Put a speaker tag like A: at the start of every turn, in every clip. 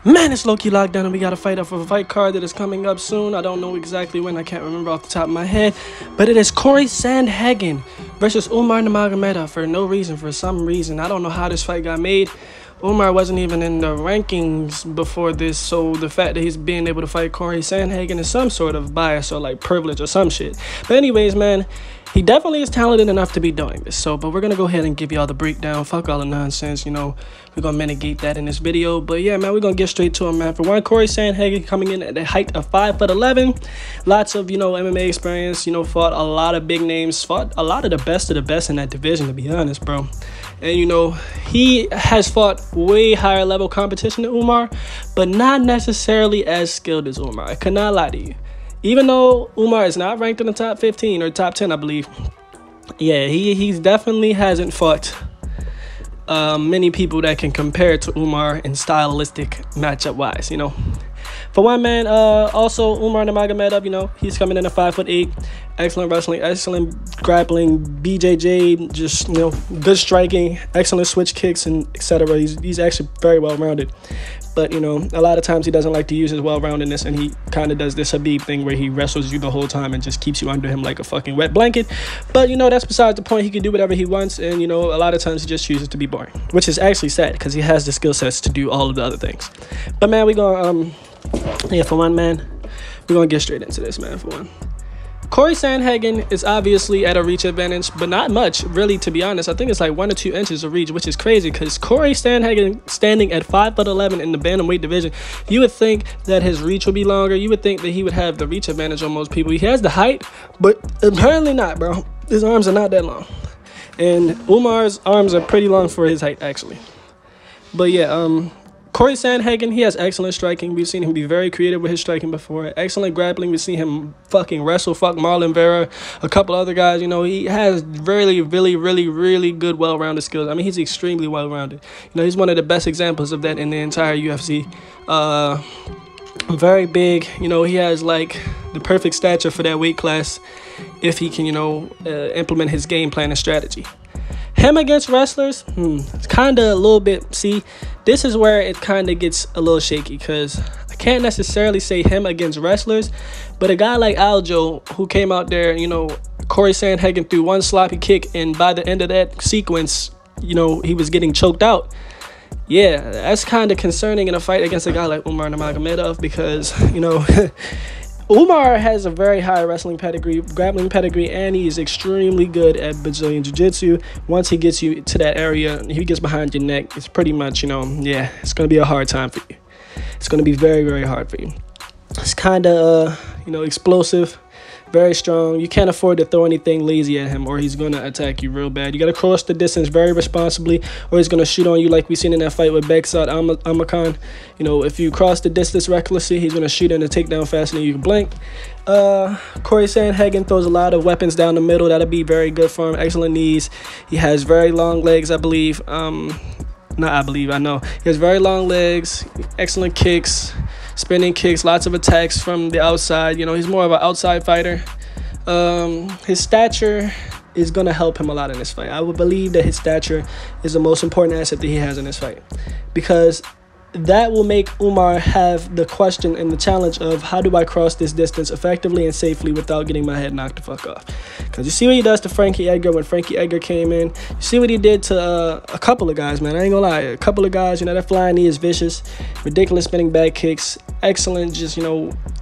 A: Man, it's low-key lockdown and we got to fight off of a fight card that is coming up soon. I don't know exactly when. I can't remember off the top of my head. But it is Corey Sandhagen versus Umar Nurmagomedov for no reason, for some reason. I don't know how this fight got made. Umar wasn't even in the rankings before this, so the fact that he's being able to fight Corey Sandhagen is some sort of bias or like privilege or some shit. But anyways, man, he definitely is talented enough to be doing this. But we're going to go ahead and give y'all the breakdown. Fuck all the nonsense, you know. We're going to mitigate that in this video. But yeah, man, we're going to get straight to him, man. For one, Corey Sandhagen coming in at the height of 5'11". Lots of, MMA experience, fought a lot of big names. Fought a lot of the best in that division, to be honest, bro. And, he has fought way higher level competition than Umar, but not necessarily as skilled as Umar. I could not lie to you. Even though Umar is not ranked in the top 15 or top 10, I believe. Yeah, he definitely hasn't fought many people that can compare to Umar in stylistic matchup-wise, For one, man, also Umar Nurmagomedov, he's coming in at 5'8". Excellent wrestling, excellent grappling, BJJ, just, good striking, excellent switch kicks, and etc. He's actually very well-rounded. But, a lot of times he doesn't like to use his well-roundedness, and he kind of does this Habib thing where he wrestles you the whole time and just keeps you under him like a fucking wet blanket. But, that's besides the point. He can do whatever he wants, and, a lot of times he just chooses to be boring, which is actually sad because he has the skill sets to do all of the other things. But, man, we're going to, yeah, for one, man, we're going to get straight into this, man, for one. Corey Sandhagen is obviously at a reach advantage, but not much, really, to be honest. I think it's like 1 or 2 inches of reach, which is crazy because Corey Sandhagen standing at 5'11" in the bantamweight division, you would think that his reach would be longer. You would think that he would have the reach advantage on most people. He has the height, but apparently not, bro. His arms are not that long. And Umar's arms are pretty long for his height, actually. But yeah, Corey Sandhagen, he has excellent striking. We've seen him be very creative with his striking before. Excellent grappling. We've seen him fucking wrestle Marlon Vera, a couple other guys. He has really, really, really, really good, well-rounded skills. I mean, he's extremely well-rounded. He's one of the best examples of that in the entire UFC. Very big. He has, like, the perfect stature for that weight class if he can, implement his game plan and strategy. Him against wrestlers, it's kind of a little bit, see, this is where it kind of gets a little shaky because I can't necessarily say him against wrestlers, but a guy like Aljo who came out there, Corey Sandhagen threw one sloppy kick, and by the end of that sequence, he was getting choked out. Yeah, that's kind of concerning in a fight against a guy like Umar Nurmagomedov because, Umar has a very high wrestling pedigree, grappling pedigree, and he is extremely good at Brazilian Jiu-Jitsu. Once he gets you to that area, he gets behind your neck, it's pretty much, yeah, it's going to be a hard time for you. It's going to be very, very hard for you. It's kind of, explosive, very strong. You can't afford to throw anything lazy at him or he's going to attack you real bad. You got to cross the distance very responsibly or he's going to shoot on you like we seen in that fight with Beksat Amakan. If you cross the distance recklessly, he's going to shoot in a takedown faster than you can blink. Corey Sandhagen throws a lot of weapons down the middle. That'll be very good for him. Excellent knees. He has very long legs, I believe. I know. He has very long legs, excellent kicks, spinning kicks, lots of attacks from the outside. He's more of an outside fighter. His stature is going to help him a lot in this fight. I would believe that his stature is the most important asset that he has in this fight because that will make Umar have the question and the challenge of how do I cross this distance effectively and safely without getting my head knocked the fuck off. Because you see what he does to Frankie Edgar when Frankie Edgar came in. You see what he did to a couple of guys, man. I ain't gonna lie. A couple of guys, that flying knee is vicious. Ridiculous spinning back kicks. Excellent, just,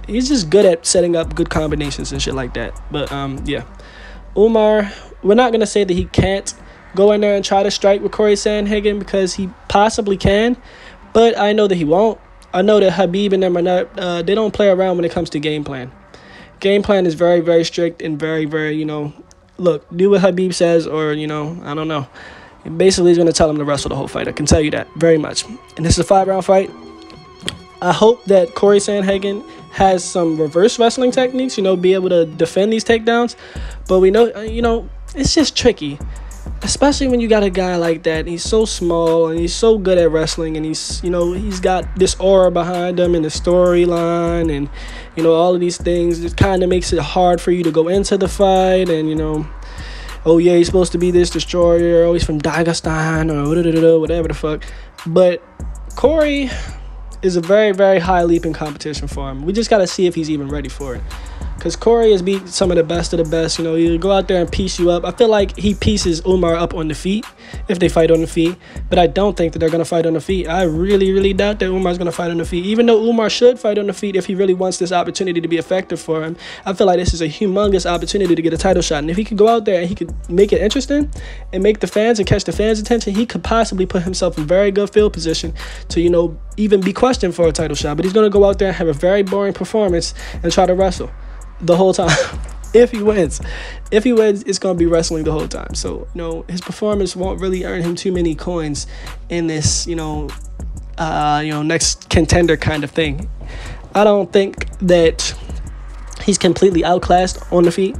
A: he's just good at setting up good combinations and shit like that. But, yeah. Umar, we're not gonna say that he can't go in there and try to strike with Corey Sandhagen because he possibly can. But I know that he won't. I know that Habib and them are not, they don't play around when it comes to game plan. Game plan is very, very strict and very, very, look, do what Habib says or, I don't know. Basically, he's going to tell him to wrestle the whole fight. I can tell you that very much. And this is a 5-round fight. I hope that Corey Sandhagen has some reverse wrestling techniques, be able to defend these takedowns. But we know, it's just tricky. Especially when you got a guy like that. He's so small and he's so good at wrestling and he's got this aura behind him and the storyline and all of these things. It kind of makes it hard for you to go into the fight and oh yeah, he's supposed to be this destroyer, oh he's from Dagestan or whatever the fuck. But Corey is a very, very high leap in competition for him. We just got to see if he's even ready for it. Because Corey has beat some of the best of the best. You know, he'll go out there and piece you up. I feel like he pieces Umar up on the feet if they fight on the feet. But I don't think that they're going to fight on the feet. I really, really doubt that Umar's going to fight on the feet. Even though Umar should fight on the feet if he really wants this opportunity to be effective for him, I feel like this is a humongous opportunity to get a title shot. And if he could go out there and he could make it interesting and make the fans and catch the fans' attention, he could possibly put himself in very good field position to, you know, even be questioned for a title shot. But he's going to go out there and have a very boring performance and try to wrestle the whole time. If he wins, it's going to be wrestling the whole time. So, you know, his performance won't really earn him too many coins in this, next contender kind of thing. I don't think that he's completely outclassed on the feet,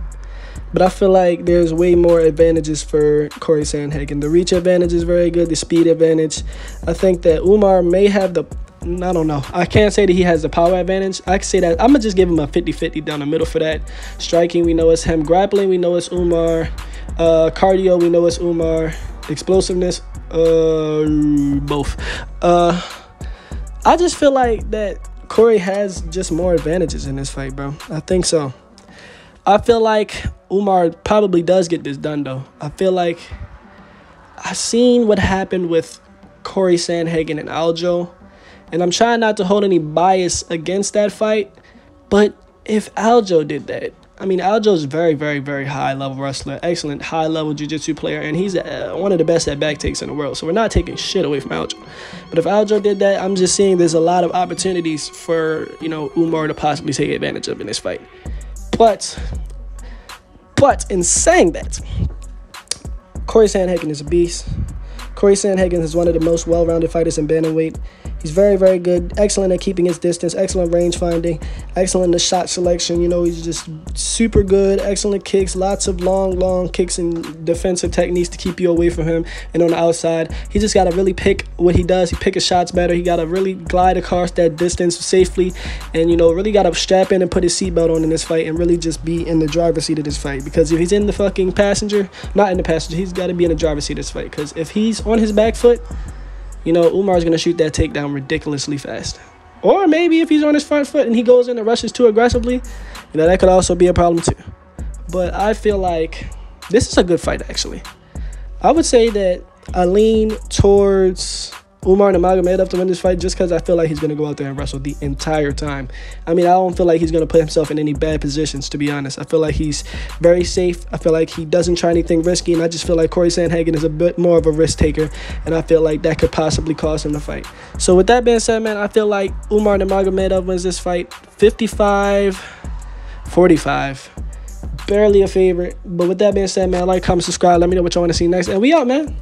A: but I feel like there's way more advantages for Corey Sandhagen. The reach advantage is very good, the speed advantage. I think that Umar may have I don't know. I can't say that he has the power advantage. I can say that I'm going to just give him a 50-50 down the middle for that. Striking, we know it's him. Grappling, we know it's Umar. Cardio, we know it's Umar. Explosiveness, both. I just feel like that Corey has just more advantages in this fight, bro. I think so. I feel like Umar probably does get this done, though. I feel like I've seen what happened with Corey Sandhagen and Aljo. And I'm trying not to hold any bias against that fight. But if Aljo did that, I mean, Aljo's very, very, very high-level wrestler. Excellent high-level jiu-jitsu player. And he's one of the best at back takes in the world. So we're not taking shit away from Aljo. But if Aljo did that, I'm just seeing there's a lot of opportunities for, you know, Umar to possibly take advantage of in this fight. But in saying that, Corey Sandhagen is a beast. Corey Sandhagen is one of the most well-rounded fighters in bantamweight. He's very, very good, excellent at keeping his distance, excellent range finding, excellent in the shot selection. You know, he's just super good, excellent kicks, lots of long kicks and defensive techniques to keep you away from him. And on the outside, he just got to really pick what he does. He pick his shots better. He got to really glide across that distance safely and, you know, really got to strap in and put his seatbelt on in this fight and really just be in the driver's seat of this fight. Because if he's in the fucking passenger, not in the passenger, he's got to be in the driver's seat of this fight. Because if he's on his back foot, you know, Umar's going to shoot that takedown ridiculously fast. Or maybe if he's on his front foot and he goes in and rushes too aggressively, you know, that could also be a problem too. But I feel like this is a good fight, actually. I would say that I lean towards Umar Nurmagomedov to win this fight just because I feel like he's going to go out there and wrestle the entire time. I mean, I don't feel like he's going to put himself in any bad positions, to be honest. I feel like he's very safe. I feel like he doesn't try anything risky, and I just feel like Corey Sandhagen is a bit more of a risk taker, and I feel like that could possibly cost him the fight. So with that being said, man, I feel like Umar Nurmagomedov wins this fight 55-45. Barely a favorite. But with that being said, man, like, comment, subscribe. Let me know what you want to see next. And we out, man.